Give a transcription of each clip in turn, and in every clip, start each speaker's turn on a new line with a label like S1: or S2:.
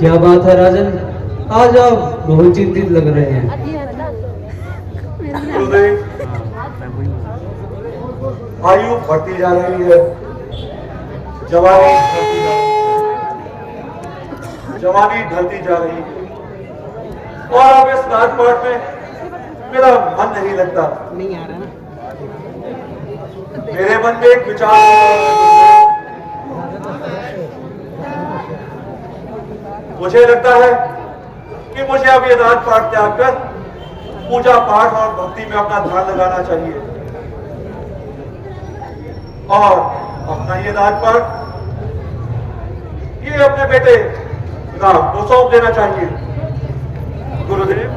S1: क्या बात है राजन, आज आप बहुत चिंतित लग रहे हैं।
S2: गुरुदेव, आयु बढ़ती जा रही है, जवानी ढलती जा रही है, जवानी ढलती जा रही है और अब इस राजपाट में मेरा मन नहीं लगता।
S3: नहीं आ रहा ना।
S2: मेरे मन में एक विचार है। मुझे लगता है कि मुझे अब ये राजपाट त्याग कर पूजा पाठ और भक्ति में अपना ध्यान लगाना चाहिए और अपना ये राजपाट ये अपने बेटे राम को सौंप देना चाहिए। गुरुदेव,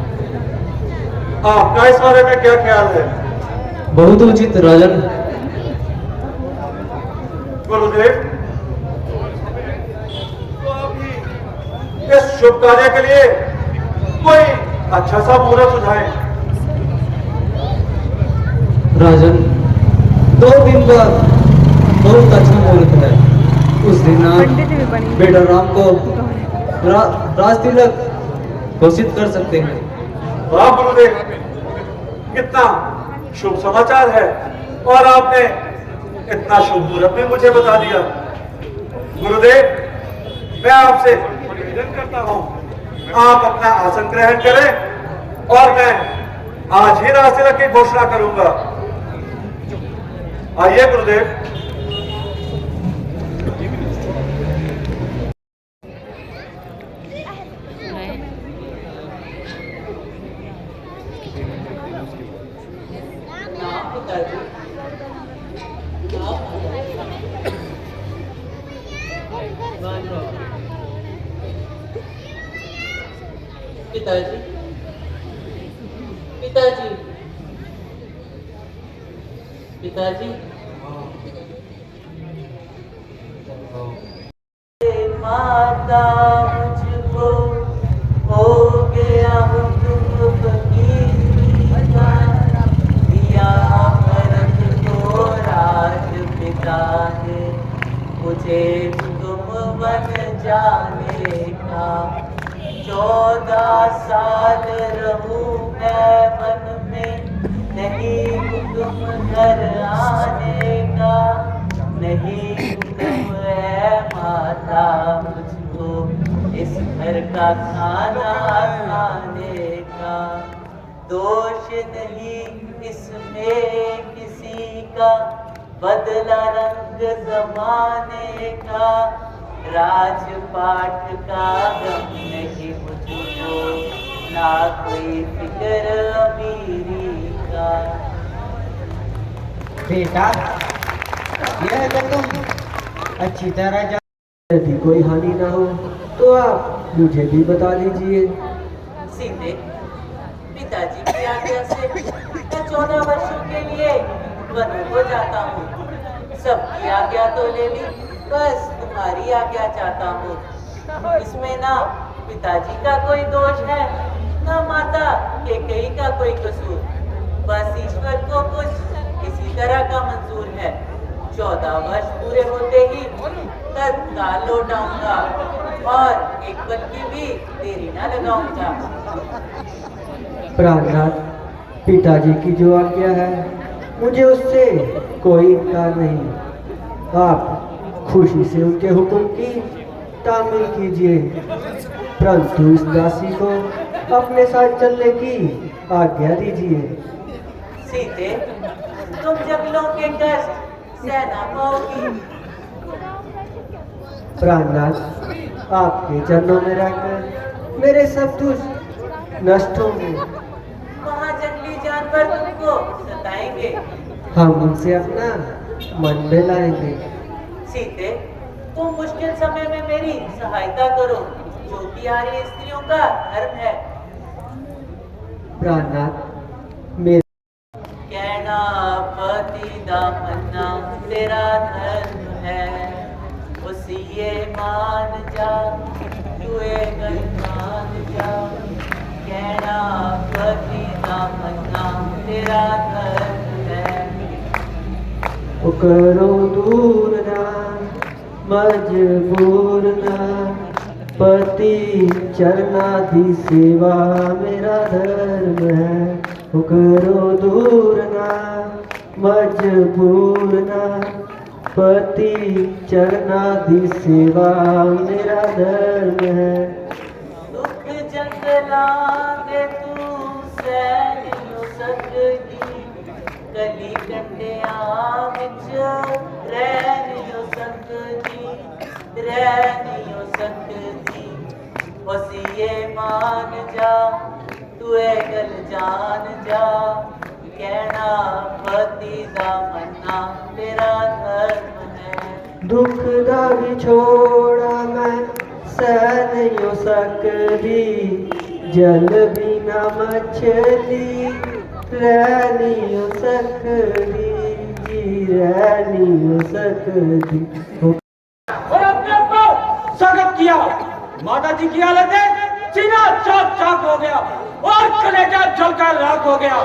S2: आपका इस बारे में क्या ख्याल है?
S1: बहुत उचित राजन।
S2: गुरुदेव, तो अभी इस शुभ कार्य के लिए कोई अच्छा सा मुहूर्त सुझाएं।
S1: राजन, 2 दिन बाद बहुत अच्छा मुहूर्त है। उस दिन आप बेटा राम को राज तिलक घोषित कर सकते हैं।
S2: वाह गुरुदेव, कितना शुभ समाचार है और आपने इतना शुभ मुहूर्त भी मुझे बता दिया। गुरुदेव, मैं आपसे निवेदन करता हूं, आप अपना आसन ग्रहण करें और मैं आज ही राज तिलक की घोषणा करूंगा। आइए गुरुदेव।
S4: पिताजी, पिताजी, पिताजी, माता मुझको हो गया हुक्म फकीरी का, दिया भरत को राज पिता ने, मुझे हुक्म बन जाने का। 14 साल रहूं मैं मन में, नहीं हुक्म घर आने का, नहीं हुक्म है माता मुझको इस घर का खाना खाने का। दोष नहीं इसमें किसी का, बदला रंग जमाने का, राजपाट का गम नहीं मुझको, ना कोई फिक्र अमीरी का।
S3: बेटा, यह अगर तुम अच्छी तरह जान,
S1: यदि कोई हानि ना हो तो आप मुझे भी बता दीजिए।
S4: सीते, पिताजी की आज्ञा से मैं 14 वर्षों के लिए वन को जाता हूँ। सबकी आज्ञा तो ले ली, बस तुम्हारी आज्ञा चाहता हूँ। इसमें ना पिताजी का कोई दोष है, ना माता कैकेयी का कोई कसूर। बस ईश्वर को कुछ किसी तरह का मंजूर है। 14 वर्ष पूरे होते ही तत्काल लौट आऊंगा और एक पल की भी देरी न लगाऊंगा।
S1: प्राणनाथ, पिताजी की जो आज्ञा है मुझे उससे कोई इनकार नहीं। आप खुशी से उनके हुक्म की तामील कीजिए, परंतु इस दासी को अपने साथ चलने की आज्ञा दीजिए।
S4: सीते, तुम जंगलों के कष्ट सह ना पाओगी।
S1: प्राणनाथ, आपके चरणों में रहकर मेरे सब दुष्ट नष्ट होंगे।
S4: वहाँ जंगली जानवर तुमको सताएंगे।
S1: हम उनसे अपना मन बहलाएंगे।
S4: सीते, तुम मुश्किल समय में मेरी सहायता करो, जो कि आर्य स्त्रियों का धर्म है।
S1: प्राणनाथ, मेरे
S4: कहना पति दामना तेरा धर्म है, उसी ये मान जा, तुए मान जा। कहना पति दामना तेरा धर्म है।
S1: करो दूर ना मजबूर ना, पति चरणादि सेवा मेरा धर्म है, वो करो दूर ना मजबूर ना। पति चरणादि सेवा मेरा धर्म है।
S4: दुख जंगलांगे तू सह नहीं सकदी, गली कंडिया विच रह नहीं सकदी, रह नहीं सकदी। वसीए मान जा तू ए गल जान जा, कहना पति दा मन्ना तेरा धर्म है।
S1: दुख दा विछोड़ा मैं सह नहीं हो सकदी, जल बिना मछली रह नहीं हो सकदी जी, रह नहीं हो सकदी।
S5: और अपने को स्वागत किया। माता जी की हालत है, सीना चाक चाक हो गया और कलेजा जलकर राख हो गया।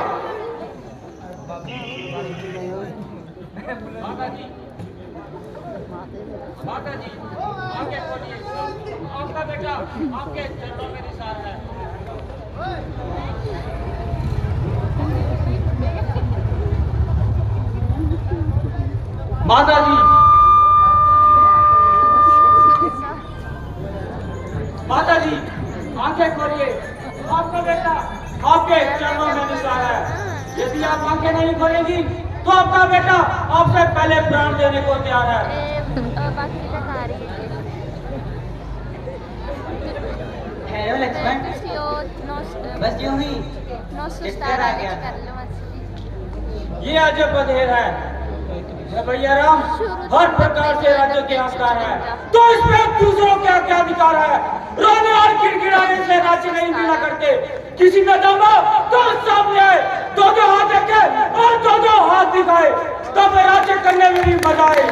S5: माता जी आगे बढ़िए, आपका बेटा आपके चरणों में निशान है। माता जी, माता जी आंखें खोलिए, आपका बेटा आपके चरणों में निशान है। यदि आप आंखें नहीं खोलेंगी तो आपका बेटा आपसे पहले प्राण देने को तैयार है।
S3: हेलो लक्ष्मण, बस यूं ही चक्कर आ गया।
S5: ये अजब बधेर है, जब भैया राम हर प्रकार से राज्य के हकदार है, तो इसमें दूसरों का क्या अधिकार है? रोने और गिड़गिड़ाने से राज्य नहीं मिला करते। किसी में दम हो तो सामने आए, दो दो हाथ रखे और दो दो हाथ दिखाए, तब राज्य करने में भी मजा आए।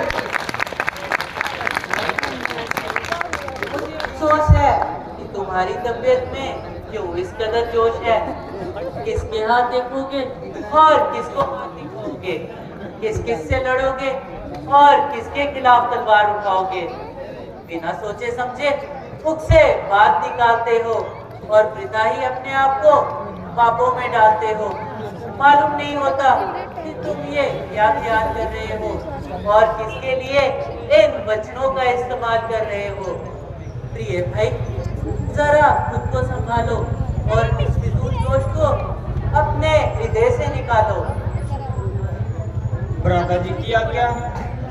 S4: मुझे अफसोस है कि तुम्हारी तबीयत में क्यों इस कदर जोश है। किसके हाथ देखोगे और किसको हाथ दिखाओगे, किस किस से लड़ोगे और किसके खिलाफ तलवार उठाओगे। बिना सोचे समझे मुख से बात निकालते हो और पिता ही अपने आप को पापों में डालते हो। मालूम नहीं होता कि तुम ये क्या ख्याल कर रहे हो और किसके लिए इन वचनों का इस्तेमाल कर रहे हो। प्रिय भाई, जरा खुद को संभालो और इस फिजूल जोश को अपने हृदय से निकालो।
S5: भ्राता जी किया क्या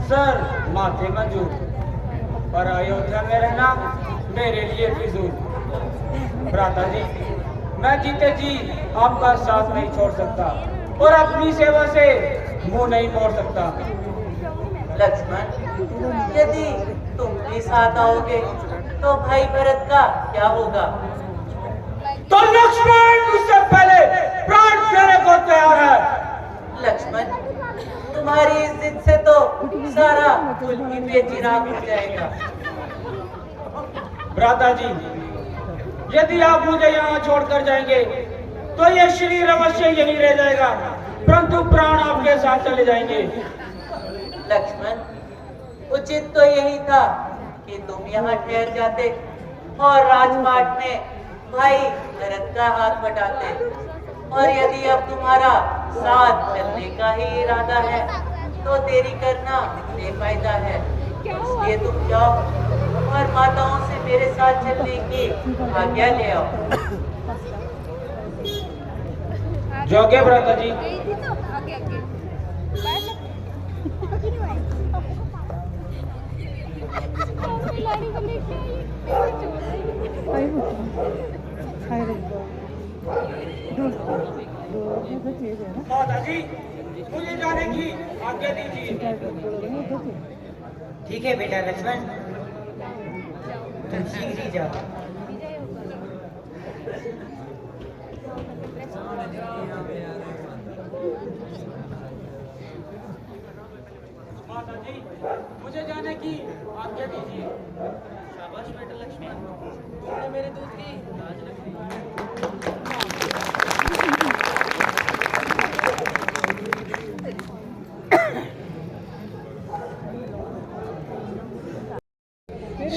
S5: सर माथे मंजूर, पर अयोध्या में रहना मेरे लिए फिजूल। भ्राता जी, मैं जीते जी आपका साथ नहीं छोड़ सकता और अपनी सेवा से मुंह नहीं मोड़ सकता।
S4: लक्ष्मण, यदि तुम भी साथ आओगे तो भाई भरत का क्या होगा?
S5: तो लक्ष्मण मुझसे पहले प्राण देने को तैयार है।
S4: लक्ष्मण, तुम्हारी इस जिद से तो सारा कुल ही बेचिराग हो जाएगा।
S5: भ्राता जी, यदि आप मुझे यहाँ छोड़कर जाएंगे तो ये शरीर अवश्य यहीं रह जाएगा, परंतु प्राण आपके साथ चले जाएंगे।
S4: लक्ष्मण, उचित तो यही था कि तुम यहाँ ठहर जाते और राजपाट में भाई भरत का हाथ बटाते। और यदि अब तुम्हारा साथ चलने का ही इरादा है तो देरी करना बेफायदा है। इसलिए तुम जाओ और माताओं से मेरे साथ चलने की आज्ञा ले आओ।
S5: जोगे भ्राता जी। माता जी, मुझे जाने की आज्ञा दीजिए।
S3: ठीक है बेटा लक्ष्मण, तुम शीघ्र ही जाओ।
S5: माता जी, मुझे जाने की आज्ञा दीजिए। शाबाश बेटा लक्ष्मण, तुमने मेरे दूध की लाज रख ली।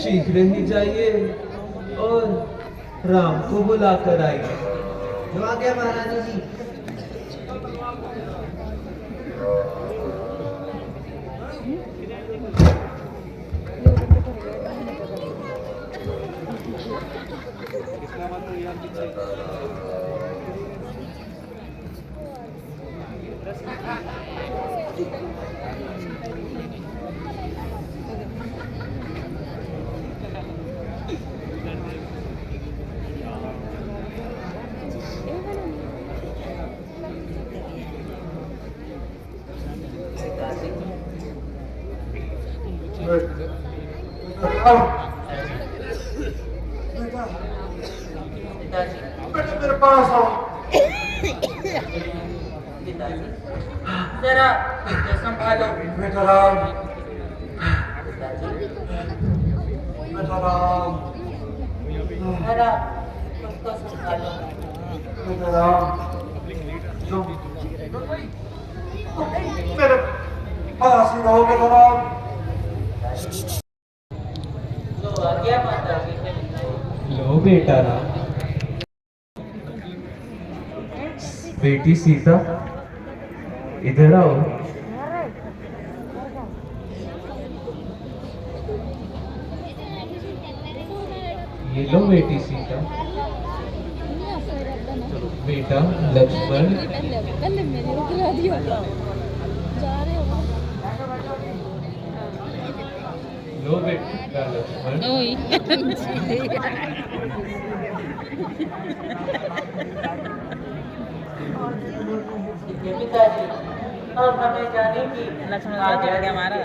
S6: शीघ्र ही जाइए,
S1: और राम को बुलाकर आई।
S3: जो आ गया महारानी जी।
S4: पिताजी पिताजी
S2: बेटा मेरे पास आओ।
S4: पिताजी जरा इसे संभालो।
S2: बेटा राम,
S4: पिताजी
S2: बेटा राम,
S4: जरा उसको संभालो।
S2: बेटा राम, तुम मेरे पास ही रहो बेटा राम।
S4: जो आ गया माताजी।
S1: लो बेटा राम। बेटी सीता, इधर आओ। ये लो बेटी सीता। बेटा लक्ष्मण, लो बेटा लक्ष्मण।
S4: पिताजी अब हमें जाने की लक्ष्मण आ गया हमारा।